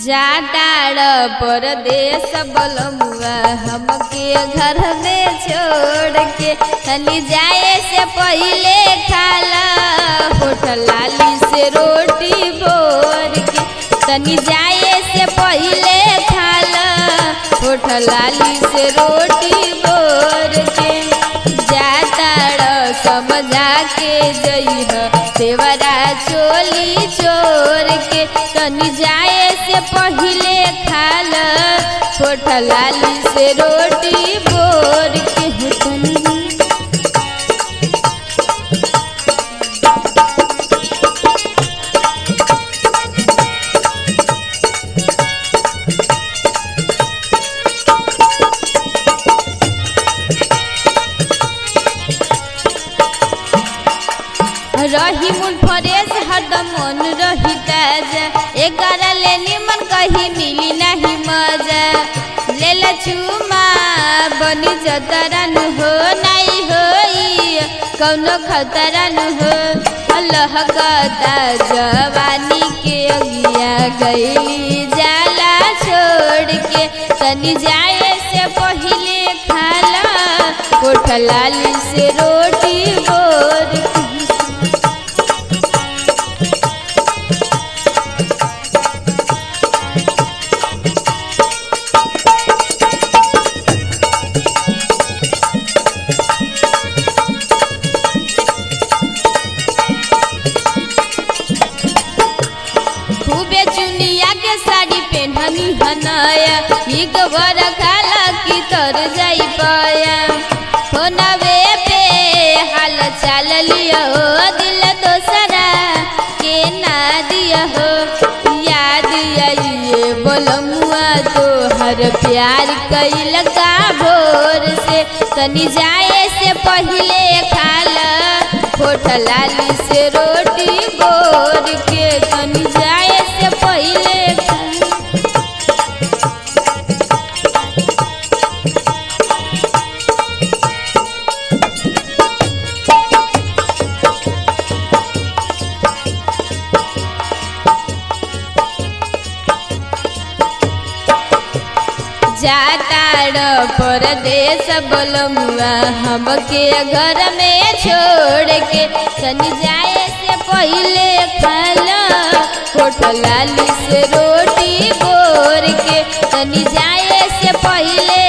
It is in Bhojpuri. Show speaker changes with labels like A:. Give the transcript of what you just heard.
A: जाटाड़ परदेस बलमुआ हमके घर में छोड़ के तनी जाए से पहले खाला होठल लाली से रोटी बोर के तनी जाए से पहले खाला होठल लाली से रोटी बोर के जाटाड़ समझा के जइह देवरा चोली चोर के तनी जाए से पहले खाला होठल लाली से रोटी बोर के होठल रही मुन फरेस हरदम मन रही ताजा एगारा ले निमन कहीं मिली नहीं मजा ले ला चुमा बनी जतरन हो नहीं होई कौनो खतरन हो अल्लाह कहता जवानी के अगिया गईली जाला छोड़ के तनी जाए से पहले खाला होठल लाली से रोटी बोर साड़ी पहननी हनाया एक बार खाला की तर जाई पाया फोनवे पे हाल चाल लिया हो दिल दोसरा के ना दिया हो याद आई बोलमुआ तो हर प्यार कैल का भोर से तनी जाए से पहले खाला होठल लाली से रोटी बोर के तनी जाए से पहले जाटाड़ परदेस बलमुआ हमके घर में छोड़ के तनी जाए से पहले खाला होठल लाली से रोटी बोर के तनी जाए से पहले